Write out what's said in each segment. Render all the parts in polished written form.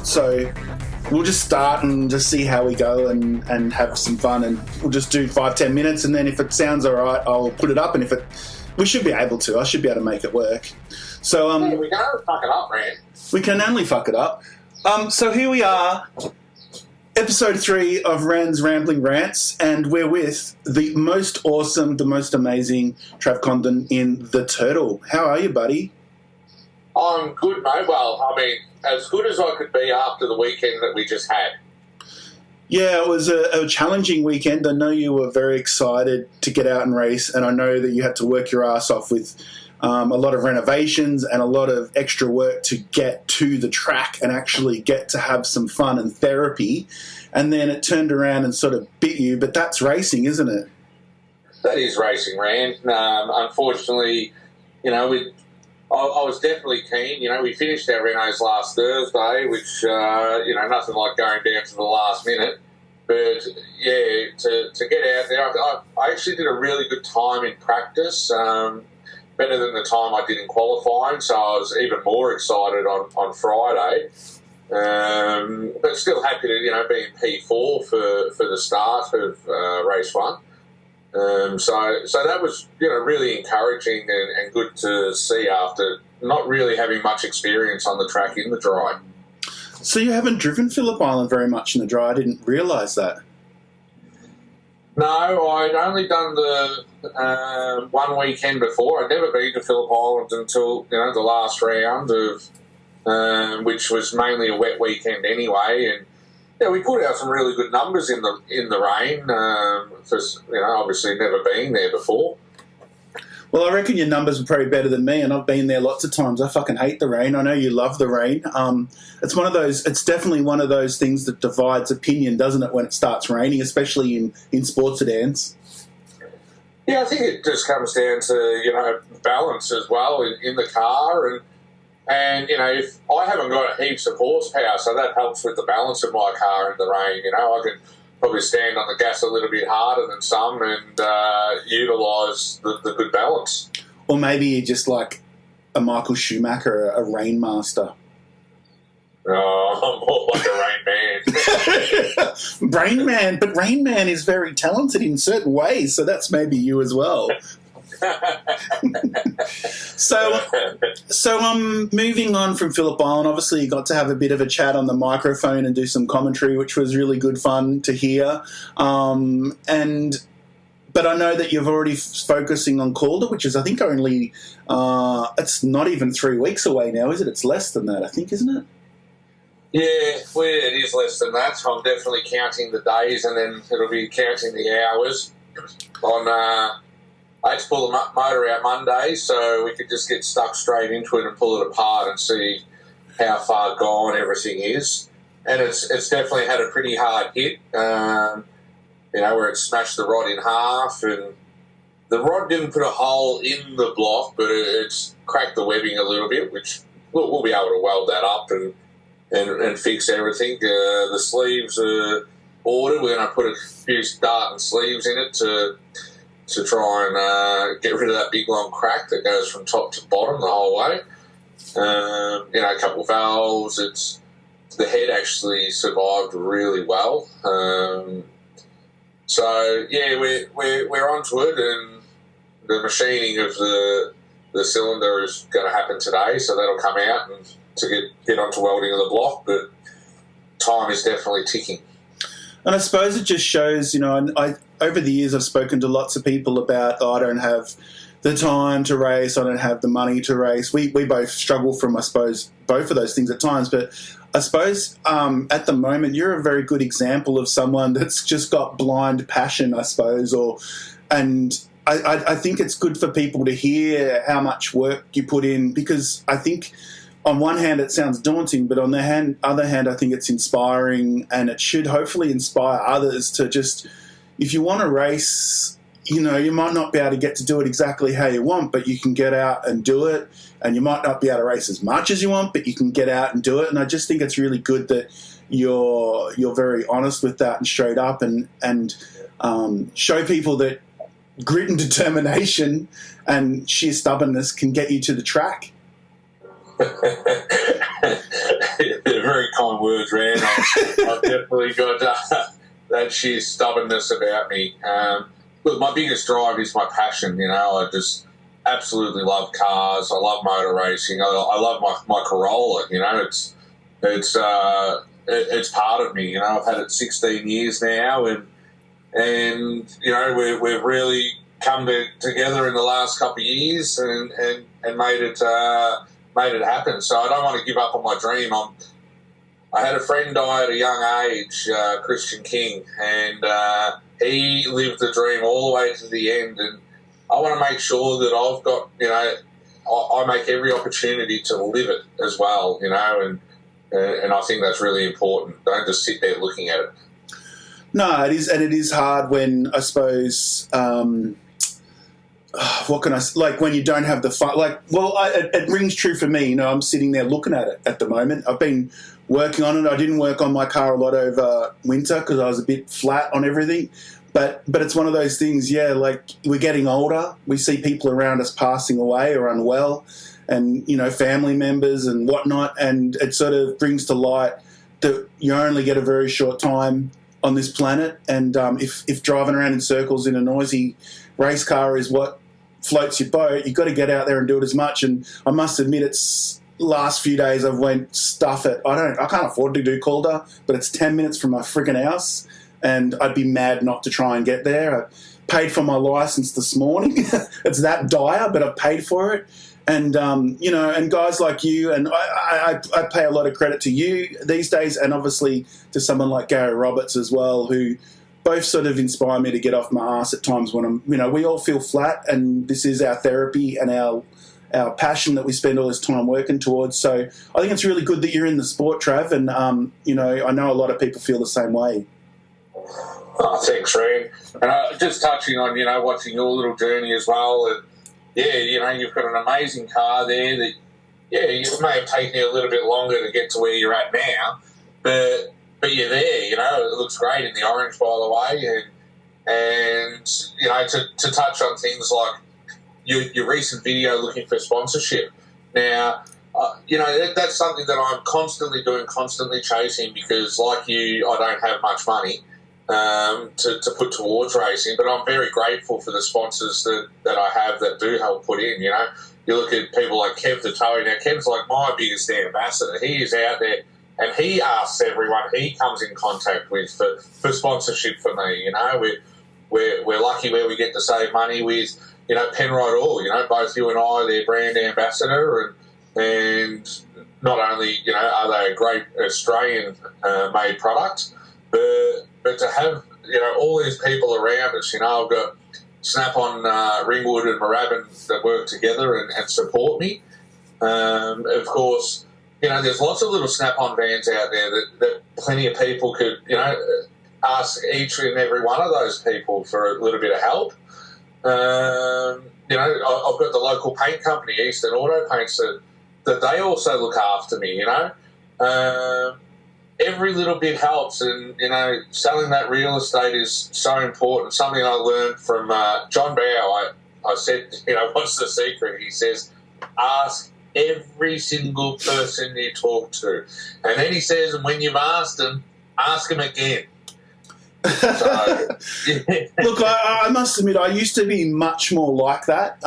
So we'll just start and just see how we go and have some fun, and we'll just do 5-10 minutes, and then if it sounds all right, I'll put it up, and we should be able to. I should be able to make it work. So we can only fuck it up, man. We can only fuck it up. So here we are, episode 3 of Ran's Rambling Rants, and we're with the most awesome, the most amazing Trav Condon in The Turtle. How are you, buddy? I'm good, mate. Well, I mean, as good as I could be after the weekend that we just had. Yeah, it was a challenging weekend. I know you were very excited to get out and race, and I know that you had to work your ass off with a lot of renovations and a lot of extra work to get to the track and actually get to have some fun and therapy. And then it turned around and sort of bit you, but that's racing, isn't it? That is racing, Rand. Unfortunately, you know, I was definitely keen. You know, we finished our renos last Thursday, which, you know, nothing like going down to the last minute. But, yeah, to get out there, I actually did a really good time in practice, better than the time I did in qualifying, so I was even more excited on Friday. But still happy to, you know, be in P4 for the start of race 1. So that was, you know, really encouraging and good to see after not really having much experience on the track in the dry. So you haven't driven Phillip Island very much in the dry. I didn't realise that. No, I'd only done the one weekend before. I'd never been to Phillip Island until, you know, the last round of which was mainly a wet weekend anyway, and yeah, we put out some really good numbers in the rain. For, you know, obviously never been there before. Well, I reckon your numbers were probably better than me, and I've been there lots of times. I fucking hate the rain. I know you love the rain. It's one of those. It's definitely one of those things that divides opinion, doesn't it? When it starts raining, especially in sports sedans. Yeah, I think it just comes down to, you know, balance as well in the car, and you know, if I haven't got heaps of horsepower, so that helps with the balance of my car in the rain. You know, I can probably stand on the gas a little bit harder than some and utilise the good balance. Or maybe you're just like a Michael Schumacher, a rain master. Oh, I'm more like a Rain Man. Rain Man, but Rain Man is very talented in certain ways, so that's maybe you as well. So moving on from Phillip Island, obviously you got to have a bit of a chat on the microphone and do some commentary, which was really good fun to hear. But I know that you're already focusing on Calder, which is I think only it's not even 3 weeks away now, is it? It's less than that, I think, isn't it? Yeah, well, it is less than that. I'm definitely counting the days, and then it'll be counting the hours on. I had to pull the motor out Monday, so we could just get stuck straight into it and pull it apart and see how far gone everything is. And it's definitely had a pretty hard hit, you know, where it smashed the rod in half. And the rod didn't put a hole in the block, but it's cracked the webbing a little bit, which we'll be able to weld that up and fix everything. The sleeves are ordered. We're going to put a few Darton sleeves in it to try and get rid of that big long crack that goes from top to bottom the whole way. You know, a couple of valves. The head actually survived really well. So yeah, we're onto it, and the machining of the cylinder is going to happen today, so that'll come out and to get onto welding of the block. But time is definitely ticking. And I suppose it just shows, you know, I over the years I've spoken to lots of people about, I don't have the time to race, I don't have the money to race. We both struggle from, I suppose, both of those things at times. But I suppose at the moment you're a very good example of someone that's just got blind passion, I suppose. And I think it's good for people to hear how much work you put in, because I think on one hand it sounds daunting, but on the other hand I think it's inspiring, and it should hopefully inspire others to just, if you want to race, you know, you might not be able to get to do it exactly how you want, but you can get out and do it, and you might not be able to race as much as you want, but you can get out and do it. And I just think it's really good that you're very honest with that and straight up, and show people that grit and determination and sheer stubbornness can get you to the track. Very kind words, Rand. I've definitely got that sheer stubbornness about me. Look, my biggest drive is my passion. I just absolutely love cars. I love motor racing. I love my Corolla. It's part of me. I've had it 16 years now, and we've really come together in the last couple of years and made it happen. So I don't want to give up on my dream. I had a friend die at a young age, Christian King, and he lived the dream all the way to the end. And I want to make sure that I've got, I make every opportunity to live it as well, and I think that's really important. Don't just sit there looking at it. No, it is, and it is hard when, I suppose, what can I say? Like when you don't have the fun. It rings true for me. I'm sitting there looking at it at the moment. I've been working on it. I didn't work on my car a lot over winter because I was a bit flat on everything. But it's one of those things, like we're getting older. We see people around us passing away or unwell and, family members and whatnot. And it sort of brings to light that you only get a very short time on this planet. And if driving around in circles in a noisy race car is what floats your boat, you've got to get out there and do it as much. And I must admit, it's last few days I've went, stuff it. I can't afford to do Calder, but it's 10 minutes from my friggin' house. And I'd be mad not to try and get there. I paid for my license this morning. It's that dire, but I've paid for it. And, and guys like you, and I pay a lot of credit to you these days, and obviously to someone like Gary Roberts as well, who both sort of inspire me to get off my ass at times when I'm, we all feel flat, and this is our therapy and our passion that we spend all this time working towards. So I think it's really good that you're in the sport, Trav, and, I know a lot of people feel the same way. Oh, thanks, Rand. And just touching on, watching your little journey as well. And, you've got an amazing car there that, it may have taken you a little bit longer to get to where you're at now, but you're there, it looks great in the orange, by the way. And to touch on things like your recent video looking for sponsorship. Now, that's something that I'm constantly doing, constantly chasing, because like you, I don't have much money to put towards racing, but I'm very grateful for the sponsors that I have that do help put in. You look at people like Kev the Toey. Now, Kev's like my biggest ambassador. He is out there and he asks everyone he comes in contact with for sponsorship for me. We're lucky where we get to save money with, Penrite Oil. Both you and I are their brand ambassador, and not only, are they a great Australian made product, but to have, all these people around us, I've got Snap-on Ringwood and Moorabbin that work together and support me. Of course, there's lots of little Snap-on vans out there that plenty of people could, ask each and every one of those people for a little bit of help. I've got the local paint company, Eastern Auto Paints, that they also look after me, every little bit helps, and, selling that real estate is so important. Something I learned from John Bow. I said, what's the secret? He says, ask every single person you talk to. And then he says, and when you've asked them, ask them again. So, Look, I must admit, I used to be much more like that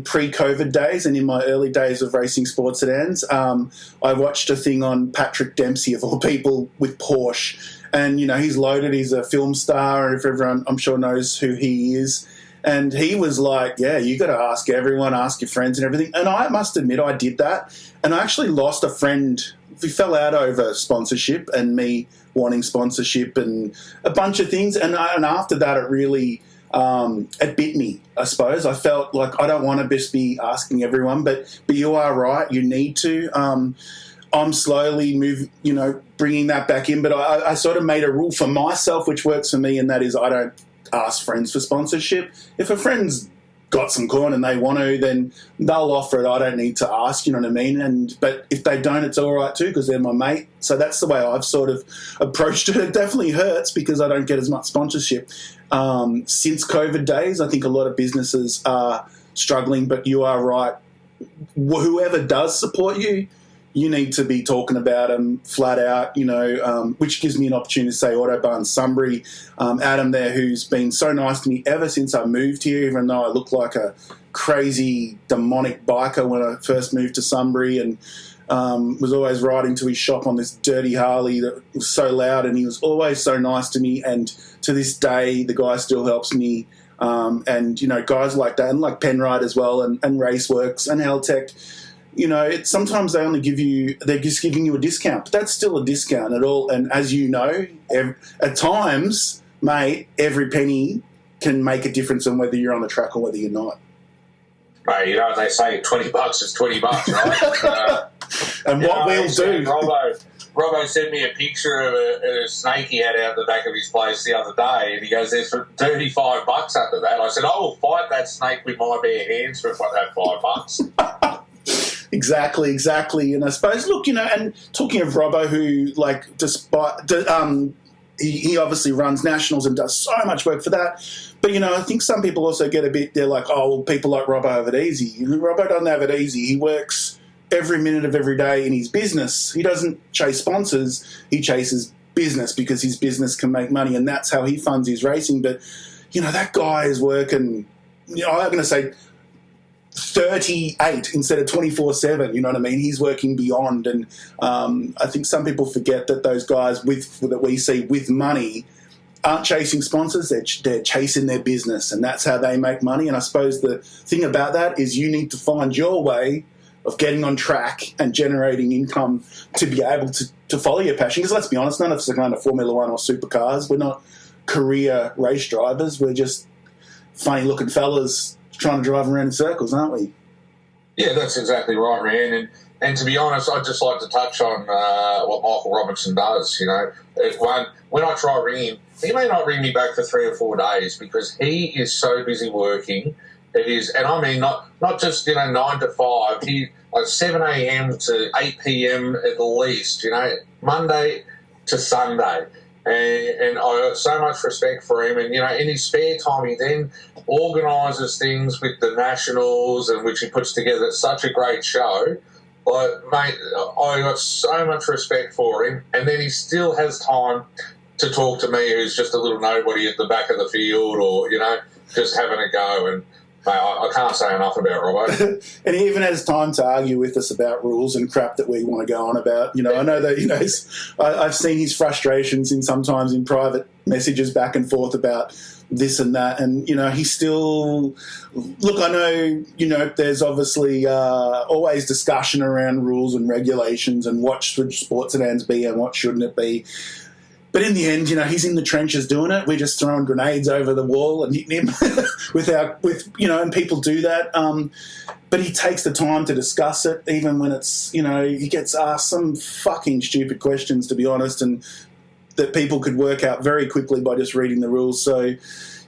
pre-COVID days and in my early days of racing sports sedans. I watched a thing on Patrick Dempsey, of all people, with Porsche. And, he's loaded. He's a film star. And if everyone, I'm sure, knows who he is. And he was like, you got to ask everyone, ask your friends and everything. And I must admit, I did that. And I actually lost a friend. We fell out over sponsorship and me wanting sponsorship and a bunch of things. And after that, it really, it bit me, I suppose. I felt like I don't want to just be asking everyone, but you are right. You need to. I'm slowly bringing that back in. But I sort of made a rule for myself, which works for me, and that is I don't ask friends for sponsorship. If a friend's got some coin and they want to, then they'll offer it. I don't need to ask, you know what I mean? But if they don't, it's all right too, because they're my mate. So that's the way I've sort of approached it. It definitely hurts because I don't get as much sponsorship. Since COVID days, I think a lot of businesses are struggling, but you are right. Whoever does support you, you need to be talking about him flat out, which gives me an opportunity to say Autobahn Sunbury. Adam there, who's been so nice to me ever since I moved here, even though I look like a crazy demonic biker when I first moved to Sunbury, and was always riding to his shop on this dirty Harley that was so loud, and he was always so nice to me, and to this day the guy still helps me. And guys like that, and like Penrite as well, and Raceworks and Haltech, sometimes they're just giving you a discount, but that's still a discount at all. And as you know, at times, mate, every penny can make a difference on whether you're on the track or whether you're not. Mate, they say $20 is $20, right? And what we'll do. Robbo sent me a picture of a snake he had out the back of his place the other day, and he goes, "There's $35 under that." I said, "I will fight that snake with my bare hands for that $5." Exactly. And I suppose, look, and talking of Robbo, who, like, despite he obviously runs nationals and does so much work for that. But, I think some people also get a bit, they're like, oh, well, people like Robbo have it easy. Robbo doesn't have it easy. He works every minute of every day in his business. He doesn't chase sponsors. He chases business because his business can make money, and that's how he funds his racing. But, that guy is working, I'm going to say 38 instead of 24/7, you know what I mean? He's working beyond, and I think some people forget that those guys that we see with money aren't chasing sponsors, they're chasing their business, and that's how they make money. And I suppose the thing about that is you need to find your way of getting on track and generating income to be able to follow your passion. Because let's be honest, none of us are going to Formula One or supercars. We're not career race drivers. We're just funny-looking fellas trying to drive around in circles, aren't we? Yeah, that's exactly right, Ryan. And to be honest, I'd just like to touch on what Michael Robinson does. When I try ringing him, he may not ring me back for 3 or 4 days because he is so busy working. It is, and I mean not just 9 to 5. He like 7 a.m. to 8 p.m. at least. Monday to Sunday. And I got so much respect for him. And, in his spare time, he then organises things with the Nationals, and which he puts together such a great show. Like, mate, I got so much respect for him. And then he still has time to talk to me, who's just a little nobody at the back of the field, or, just having a go. And, mate, I can't say enough about Robbo. And he even has time to argue with us about rules and crap that we want to go on about. I know that, I've seen his frustrations sometimes in private messages back and forth about this and that. And, he's still... Look, I know, there's obviously always discussion around rules and regulations and what should sports sedans be and what shouldn't it be. But in the end, he's in the trenches doing it. We're just throwing grenades over the wall and hitting him and people do that. But he takes the time to discuss it, even when it's, he gets asked some fucking stupid questions, to be honest, and that people could work out very quickly by just reading the rules. So,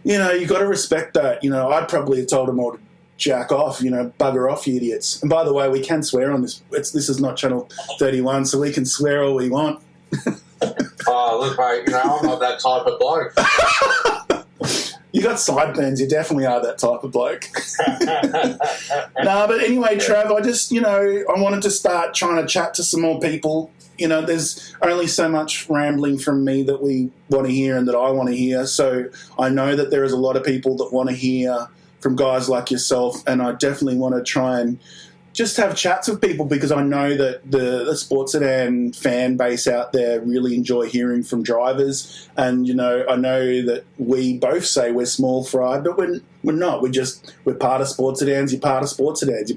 you got to respect that. I'd probably have told him all to jack off, bugger off, you idiots. And by the way, we can swear on this. This is not Channel 31, so we can swear all we want. Oh, look, mate, I'm not that type of bloke. You got sideburns. You definitely are that type of bloke. But anyway, Trav, I just, I wanted to start trying to chat to some more people. There's only so much rambling from me that we want to hear and that I want to hear. So I know that there is a lot of people that want to hear from guys like yourself, and I definitely want to try and just have chats with people, because I know that the sports sedan fan base out there really enjoy hearing from drivers. And, I know that we both say we're small fry, but we're not. We're part of sports sedans. You're part of sports sedans.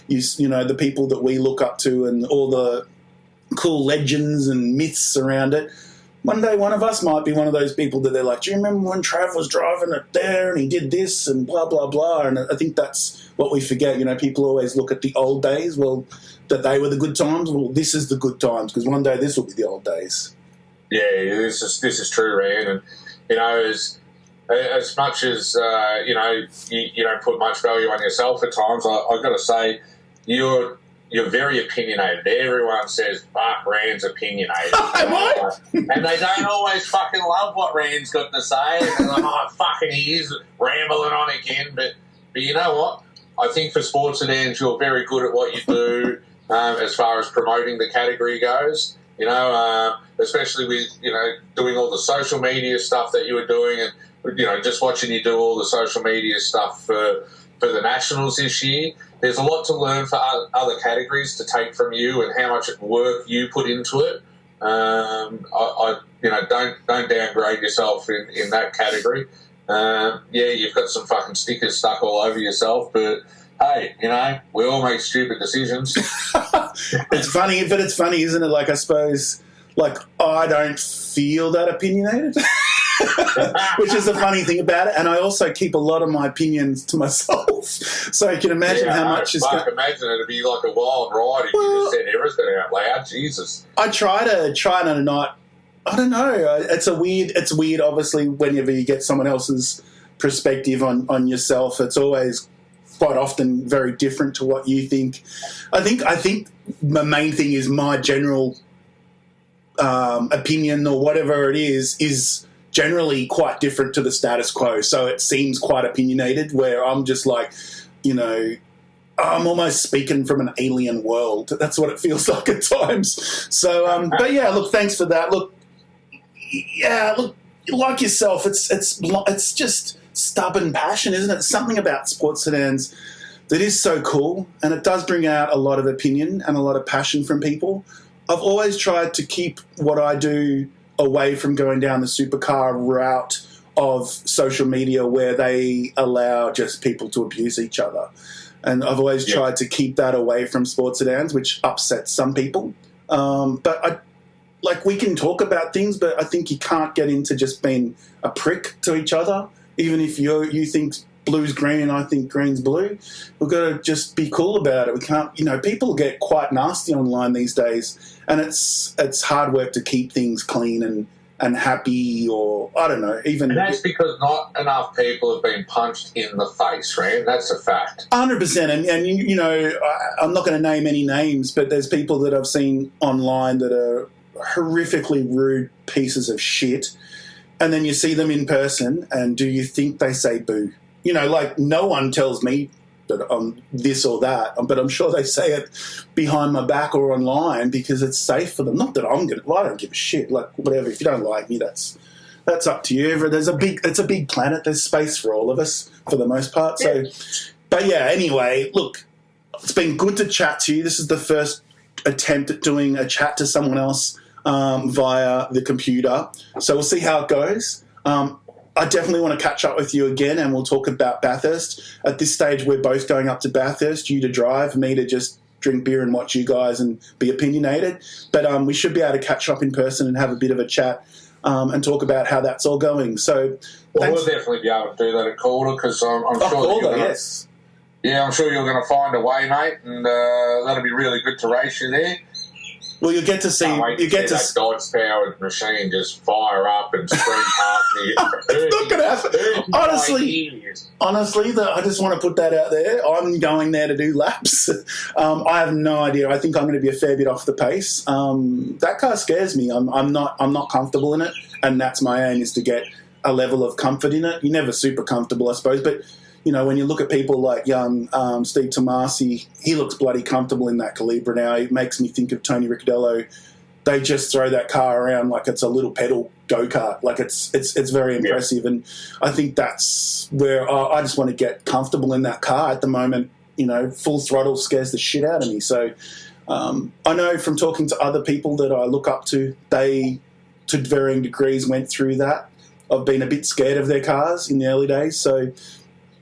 The people that we look up to and all the cool legends and myths around it. One day one of us might be one of those people that they're like, do you remember when Trav was driving it there and he did this and blah, blah, blah. And I think that's what we forget. People always look at the old days, well, that they were the good times. Well, this is the good times, because one day this will be the old days. Yeah, this is true, Rand. And, as much as, you don't put much value on yourself at times, I've got to say you're very opinionated. Everyone says, fuck, Rand's opinionated. Am I? And they don't always fucking love what Rand's got to say. And they're like, oh, fucking he is rambling on again. But you know what? I think for sports sedans, you're very good at what you do. as far as promoting the category goes. You know, especially with, you know, doing all the social media stuff that you were doing, and, you know, just watching you do all the social media stuff for the Nationals this year. There's a lot to learn for other categories to take from you and how much work you put into it. You know, don't downgrade yourself in that category. Yeah, you've got some fucking stickers stuck all over yourself, but hey, you know, we all make stupid decisions. It's funny, isn't it? Like, I suppose, like, I don't feel that opinionated, which is the funny thing about it. And I also keep a lot of my opinions to myself. So you can imagine how much is. Imagine it'd be like a wild ride if you just said everything out loud. Jesus. I try to not. I don't know. It's weird. Obviously, whenever you get someone else's perspective on yourself, it's always quite often very different to what you think. I think the main thing is my general opinion or whatever it is generally quite different to the status quo. So it seems quite opinionated, where I'm just like, you know, I'm almost speaking from an alien world. That's what it feels like at times. So, but yeah, look, thanks for that. Look, yeah, look, like yourself, it's just stubborn passion, isn't it? Something about sports sedans that is so cool, and it does bring out a lot of opinion and a lot of passion from people. I've always tried to keep what I do away from going down the supercar route of social media where they allow just people to abuse each other. And I've always tried to keep that away from sports sedans, which upsets some people. But we can talk about things, but I think you can't get into just being a prick to each other. Even if you think blue's green and I think green's blue, we've got to just be cool about it. We can't, you know, people get quite nasty online these days, and it's hard work to keep things clean and happy, or I don't know, even. And that's because not enough people have been punched in the face, right? That's a fact. 100%. And you know, I'm not going to name any names, but there's people that I've seen online that are horrifically rude pieces of shit. And then you see them in person, and do you think they say boo? You know, like, no one tells me that I'm this or that, but I'm sure they say it behind my back or online because it's safe for them. Not that I don't give a shit. Like, whatever, if you don't like me, that's up to you. It's a big planet. There's space for all of us for the most part. So, but yeah, anyway, look, it's been good to chat to you. This is the first attempt at doing a chat to someone else via the computer. So we'll see how it goes. I definitely want to catch up with you again, and we'll talk about Bathurst. At this stage, we're both going up to Bathurst, you to drive, me to just drink beer and watch you guys and be opinionated. But we should be able to catch up in person and have a bit of a chat and talk about how that's all going. So, we'll definitely be able to do that at Calder, because I'm sure Calder, yes. Yeah, I'm sure you're going to find a way, mate, and that'll be really good to race you there. Well, you get to see. You get to that Dodge-powered machine just fire up and scream past me. It's not going to happen. Honestly, I just want to put that out there. I'm going there to do laps. I have no idea. I think I'm going to be a fair bit off the pace. That car scares me. I'm not comfortable in it, and that's my aim, is to get a level of comfort in it. You're never super comfortable, I suppose, but. You know, when you look at people like young Steve Tomasi, he looks bloody comfortable in that Calibra now. It makes me think of Tony Ricciardo. They just throw that car around like it's a little pedal go-kart. Like, it's very impressive. And I think that's where I just want to get comfortable in that car at the moment. You know, full throttle scares the shit out of me. So I know from talking to other people that I look up to, they, to varying degrees, went through that. I've been a bit scared of their cars in the early days, so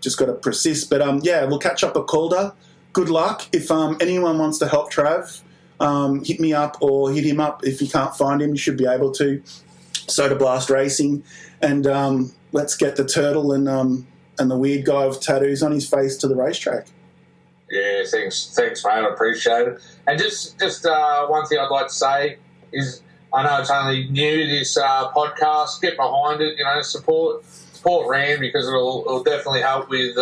just got to persist. But yeah, we'll catch up at Calder. Good luck. If anyone wants to help Trav, hit me up or hit him up. If you can't find him, you should be able to. Soda Blast Racing, and let's get the turtle and the weird guy with tattoos on his face to the racetrack. Yeah, thanks, mate. I appreciate it. And just one thing I'd like to say is, I know it's only new, this podcast. Get behind it. You know, support Rand, because it'll definitely help with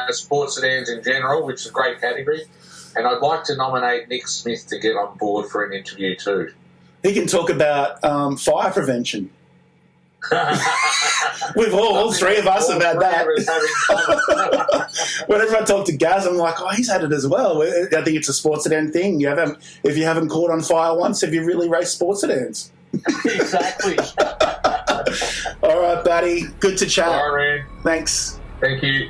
sports sedans in general, which is a great category. And I'd like to nominate Nick Smith to get on board for an interview too. He can talk about fire prevention. We've all three of us have had that. Whenever I talk to Gaz, I'm like, oh, he's had it as well. I think it's a sports sedan thing. If you haven't caught on fire once, have you really raced sports sedans? Exactly. All right, buddy. Good to chat. All right, Thanks. thank you.